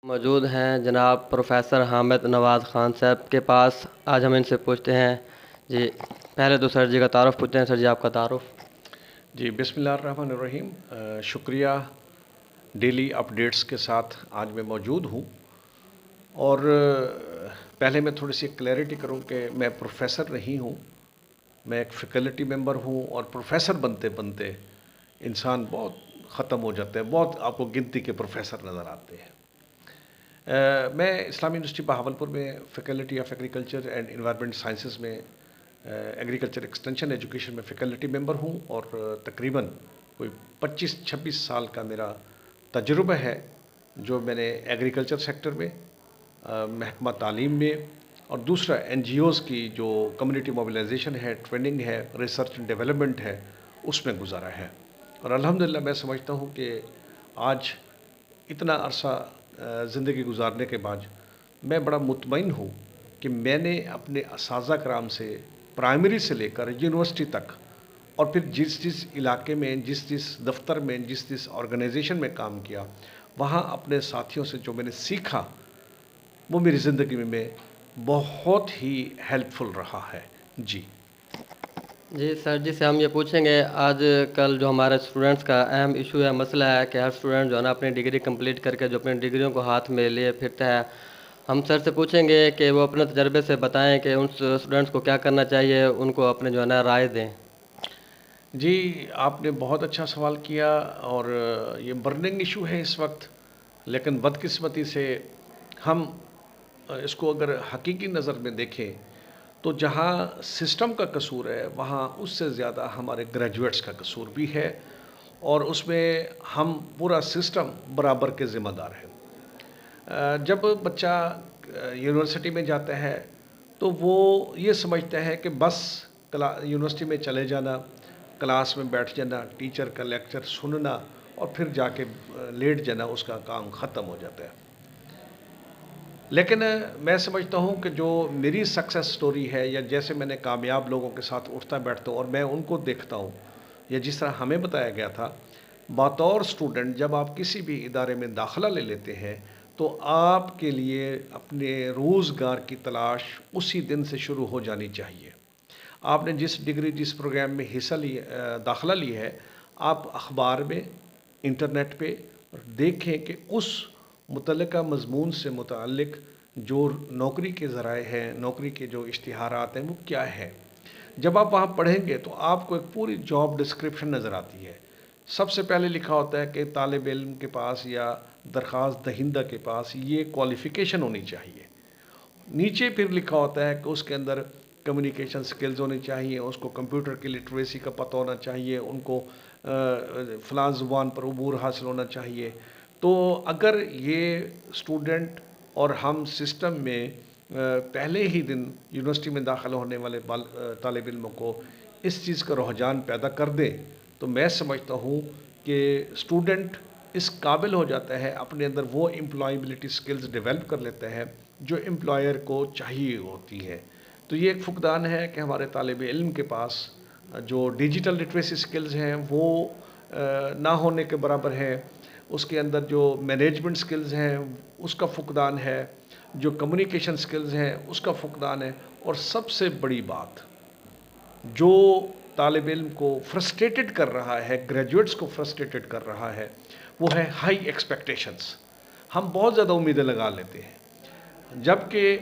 موجود ہیں جناب پروفیسر حامد نواز خان صاحب کے پاس. آج ہم ان سے پوچھتے ہیں جی. پہلے تو سر جی کا تعارف پوچھتے ہیں. سر جی آپ کا تعارف. جی بسم اللہ الرحمن الرحیم. شکریہ. ڈیلی اپڈیٹس کے ساتھ آج میں موجود ہوں. اور پہلے میں تھوڑی سی کلیئرٹی کروں کہ میں پروفیسر نہیں ہوں، میں ایک فیکلٹی ممبر ہوں. اور پروفیسر بنتے بنتے انسان بہت ختم ہو جاتا ہے، بہت آپ کو گنتی کے پروفیسر نظر آتے ہیں. میں اسلامی یونیورسٹی بہاولپور میں faculty of agriculture and environment sciences میں ایگریکلچر ایکسٹینشن ایجوکیشن میں فیکلٹی ممبر ہوں. اور تقریباً کوئی 25-26 سال کا میرا تجربہ ہے جو میں نے ایگریکلچر سیکٹر میں، محکمہ تعلیم میں، اور دوسرا این جی اوز کی جو کمیونٹی موبلائزیشن ہے، ٹریننگ ہے، ریسرچ اینڈ ڈیولپمنٹ ہے، اس میں گزارا ہے. اور الحمدللہ میں سمجھتا ہوں کہ آج اتنا عرصہ زندگی گزارنے کے بعد میں بڑا مطمئن ہوں کہ میں نے اپنے اساتذہ کرام سے پرائمری سے لے کر یونیورسٹی تک، اور پھر جس جس علاقے میں، جس جس دفتر میں، جس جس آرگنائزیشن میں کام کیا، وہاں اپنے ساتھیوں سے جو میں نے سیکھا وہ میری زندگی میں بہت ہی ہیلپ فل رہا ہے. جی جی سر جی سے ہم یہ پوچھیں گے، آج کل جو ہمارے اسٹوڈنٹس کا اہم ایشو ہے، مسئلہ ہے کہ ہر اسٹوڈنٹ جو ہے نا اپنی ڈگری کمپلیٹ کر کے جو اپنی ڈگریوں کو ہاتھ میں لیے پھرتا ہے. ہم سر سے پوچھیں گے کہ وہ اپنے تجربے سے بتائیں کہ ان اسٹوڈنٹس کو کیا کرنا چاہیے، ان کو اپنے جو ہے نا رائے دیں. جی آپ نے بہت اچھا سوال کیا، اور یہ برننگ ایشو ہے اس وقت. لیکن بدقسمتی سے ہم اس کو اگر حقیقی نظر میں دیکھیں تو جہاں سسٹم کا قصور ہے وہاں اس سے زیادہ ہمارے گریجویٹس کا قصور بھی ہے، اور اس میں ہم پورا سسٹم برابر کے ذمہ دار ہیں. جب بچہ یونیورسٹی میں جاتا ہے تو وہ یہ سمجھتا ہے کہ بس یونیورسٹی میں چلے جانا، کلاس میں بیٹھ جانا، ٹیچر کا لیکچر سننا اور پھر جا کے لیٹ جانا، اس کا کام ختم ہو جاتا ہے. لیکن میں سمجھتا ہوں کہ جو میری سکسیس سٹوری ہے، یا جیسے میں نے کامیاب لوگوں کے ساتھ اٹھتا بیٹھتا ہوں اور میں ان کو دیکھتا ہوں، یا جس طرح ہمیں بتایا گیا تھا، بطور اسٹوڈنٹ جب آپ کسی بھی ادارے میں داخلہ لے لیتے ہیں تو آپ کے لیے اپنے روزگار کی تلاش اسی دن سے شروع ہو جانی چاہیے. آپ نے جس ڈگری، جس پروگرام میں حصہ داخلہ لی ہے، آپ اخبار میں، انٹرنیٹ پہ دیکھیں کہ اس متعلقہ مضمون سے متعلق جو نوکری کے ذرائع ہیں، نوکری کے جو اشتہارات ہیں، وہ کیا ہے. جب آپ وہاں پڑھیں گے تو آپ کو ایک پوری جاب ڈسکرپشن نظر آتی ہے. سب سے پہلے لکھا ہوتا ہے کہ طالب علم کے پاس یا درخواست دہندہ کے پاس یہ کوالیفیکیشن ہونی چاہیے. نیچے پھر لکھا ہوتا ہے کہ اس کے اندر کمیونیکیشن سکلز ہونی چاہیے، اس کو کمپیوٹر کی لٹریسی کا پتہ ہونا چاہیے، ان کو فلاں زبان پر عبور حاصل ہونا چاہیے. تو اگر یہ اسٹوڈنٹ اور ہم سسٹم میں پہلے ہی دن یونیورسٹی میں داخل ہونے والے طالب علموں کو اس چیز کا رجحان پیدا کر دیں تو میں سمجھتا ہوں کہ اسٹوڈنٹ اس قابل ہو جاتا ہے، اپنے اندر وہ امپلائیبلٹی سکلز ڈیولپ کر لیتا ہے جو امپلائر کو چاہیے ہوتی ہے. تو یہ ایک فقدان ہے کہ ہمارے طالب علم کے پاس جو ڈیجیٹل لٹریسی سکلز ہیں وہ نہ ہونے کے برابر ہیں. اس کے اندر جو مینجمنٹ سکلز ہیں اس کا فقدان ہے، جو کمیونیکیشن سکلز ہیں اس کا فقدان ہے. اور سب سے بڑی بات جو طالب علم کو فرسٹریٹڈ کر رہا ہے، گریجویٹس کو فرسٹریٹڈ کر رہا ہے، وہ ہے ہائی ایکسپیکٹیشنز. ہم بہت زیادہ امیدیں لگا لیتے ہیں، جبکہ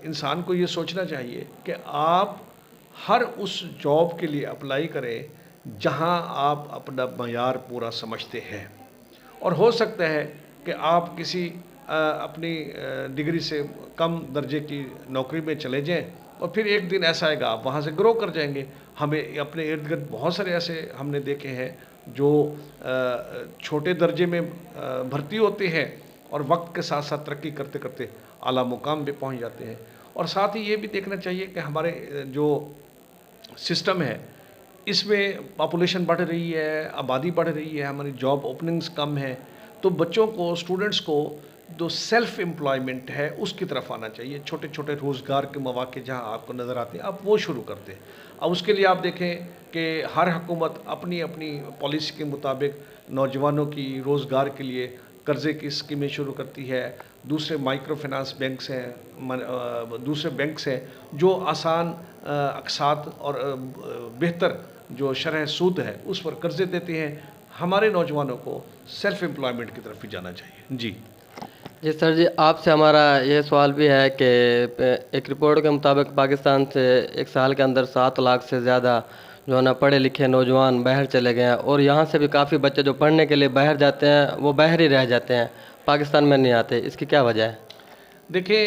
انسان کو یہ سوچنا چاہیے کہ آپ ہر اس جاب کے لیے اپلائی کریں جہاں آپ اپنا معیار پورا سمجھتے ہیں. اور ہو سکتا ہے کہ آپ کسی اپنی ڈگری سے کم درجے کی نوکری میں چلے جائیں اور پھر ایک دن ایسا آئے گا آپ وہاں سے گرو کر جائیں گے. ہمیں اپنے ارد گرد بہت سارے ایسے ہم نے دیکھے ہیں جو چھوٹے درجے میں بھرتی ہوتے ہیں اور وقت کے ساتھ ساتھ ترقی کرتے کرتے اعلیٰ مقام پہ پہنچ جاتے ہیں. اور ساتھ ہی یہ بھی دیکھنا چاہیے کہ ہمارے جو سسٹم ہے اس میں پاپولیشن بڑھ رہی ہے، آبادی بڑھ رہی ہے، ہماری جاب اوپننگز کم ہیں. تو بچوں کو، اسٹوڈنٹس کو جو سیلف امپلائمنٹ ہے اس کی طرف آنا چاہیے. چھوٹے چھوٹے روزگار کے مواقع جہاں آپ کو نظر آتے ہیں آپ وہ شروع کرتے ہیں. اب اس کے لیے آپ دیکھیں کہ ہر حکومت اپنی اپنی پالیسی کے مطابق نوجوانوں کی روزگار کے لیے قرضے کی اسکیمیں شروع کرتی ہے، دوسرے مائکرو فنانس بینکس ہیں، دوسرے بینکس ہیں جو آسان اقساط اور بہتر جو شرح سود ہے اس پر قرضے دیتے ہیں. ہمارے نوجوانوں کو سیلف امپلائمنٹ کی طرف بھی جانا چاہیے. جی جی سر جی، آپ سے ہمارا یہ سوال بھی ہے کہ ایک رپورٹ کے مطابق پاکستان سے ایک سال کے اندر 7 لاکھ سے زیادہ جو ہے نا پڑھے لکھے نوجوان باہر چلے گئے ہیں، اور یہاں سے بھی کافی بچے جو پڑھنے کے لیے باہر جاتے ہیں وہ باہر ہی رہ جاتے ہیں، پاکستان میں نہیں آتے. اس کی کیا وجہ ہے؟ دیکھیں،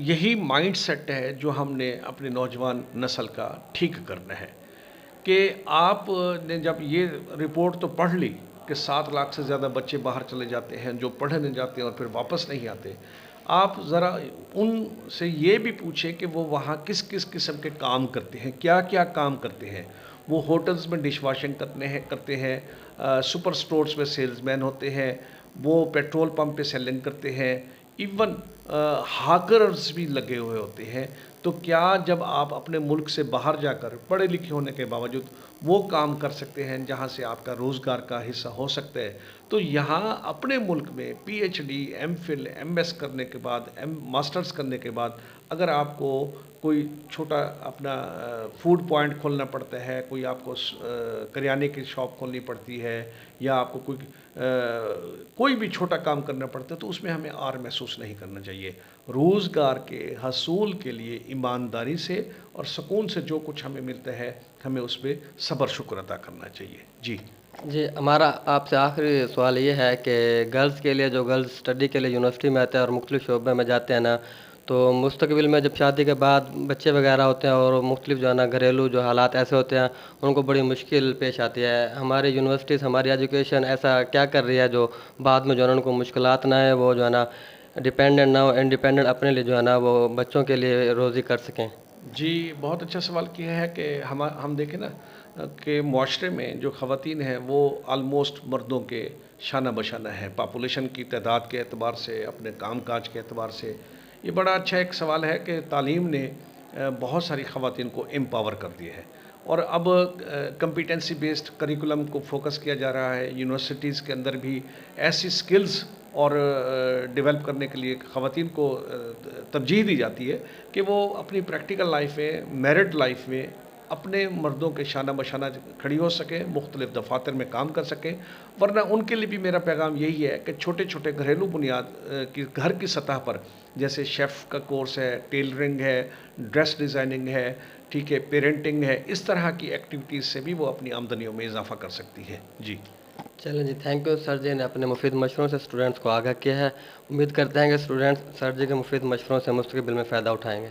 یہی مائنڈ سیٹ ہے جو ہم نے اپنے نوجوان نسل کا ٹھیک کرنا ہے کہ آپ نے جب یہ رپورٹ تو پڑھ لی کہ 7 لاکھ سے زیادہ بچے باہر چلے جاتے ہیں جو پڑھنے جاتے ہیں اور پھر واپس نہیں آتے، آپ ذرا ان سے یہ بھی پوچھیں کہ وہ وہاں کس کس قسم کے کام کرتے ہیں، کیا کیا کام کرتے ہیں. وہ ہوٹلز میں ڈش واشنگ کرتے ہیں، سپر سٹورز میں سیلز مین ہوتے ہیں، وہ پیٹرول پمپ پہ سیلنگ کرتے ہیں، ایون ہاکرز بھی لگے ہوئے ہوتے ہیں. تو کیا جب آپ اپنے ملک سے باہر جا کر پڑھے لکھے ہونے کے باوجود وہ کام کر سکتے ہیں جہاں سے آپ کا روزگار کا حصہ ہو سکتا ہے، تو یہاں اپنے ملک میں P H D, M Phil, M S کرنے کے بعد، ماسٹرز کرنے کے بعد اگر آپ کو کوئی چھوٹا اپنا فوڈ پوائنٹ کھولنا پڑتا ہے، کوئی آپ کو کریانے کی شاپ کھولنی پڑتی ہے، یا آپ کو کوئی بھی چھوٹا کام کرنا پڑتا ہے، تو اس میں ہمیں آر محسوس نہیں کرنا چاہیے. روزگار کے حصول کے لیے ایمانداری سے اور سکون سے جو کچھ ہمیں ملتا ہے ہمیں اس پہ صبر شکر عطا کرنا چاہیے. جی جی، ہمارا آپ سے آخری سوال یہ ہے کہ گرلز کے لیے، جو گرلز اسٹڈی کے لیے یونیورسٹی میں آتے ہیں اور مختلف شعبے میں جاتے ہیں نا، تو مستقبل میں جب شادی کے بعد بچے وغیرہ ہوتے ہیں اور مختلف جو ہے نا گھریلو جو حالات ایسے ہوتے ہیں ان کو بڑی مشکل پیش آتی ہے. ہماری یونیورسٹیز، ہماری ایجوکیشن ایسا کیا کر رہی ہے جو بعد میں جو ہے نا ان کو مشکلات نہ ہے، وہ جو ہے نا ڈیپینڈنٹ نہ ہو، انڈیپینڈنٹ اپنے لیے جو ہے نا وہ بچوں کے لیے روزی کر سکیں؟ جی، بہت اچھا سوال کیا ہے کہ ہم دیکھیں نا کہ معاشرے میں جو خواتین ہیں وہ آلموسٹ مردوں کے شانہ بشانہ ہیں، پاپولیشن کی تعداد کے اعتبار سے، اپنے کام کاج کے اعتبار سے. یہ بڑا اچھا ایک سوال ہے کہ تعلیم نے بہت ساری خواتین کو امپاور کر دیا ہے، اور اب کمپیٹنسی بیسڈ کریکولم کو فوکس کیا جا رہا ہے. یونیورسٹیز کے اندر بھی ایسی سکلز اور ڈیولپ کرنے کے لیے خواتین کو ترجیح دی جاتی ہے کہ وہ اپنی پریکٹیکل لائف میں، میرڈ لائف میں اپنے مردوں کے شانہ بشانہ کھڑی ہو سکیں، مختلف دفاتر میں کام کر سکیں. ورنہ ان کے لیے بھی میرا پیغام یہی ہے کہ چھوٹے چھوٹے گھریلو بنیاد کی گھر کی سطح پر، جیسے شیف کا کورس ہے، ٹیلرنگ ہے، ڈریس ڈیزائننگ ہے، ٹھیک ہے، پیرنٹنگ ہے، اس طرح کی ایکٹیویٹیز سے بھی وہ اپنی آمدنیوں میں اضافہ کر سکتی ہے. جی چلیں جی، تھینک یو. سر جی نے اپنے مفید مشوروں سے اسٹوڈنٹس کو آگاہ کیا ہے. امید کرتے ہیں کہ اسٹوڈنٹس سر جی کے مفید مشوروں سے مستقبل میں فائدہ اٹھائیں گے.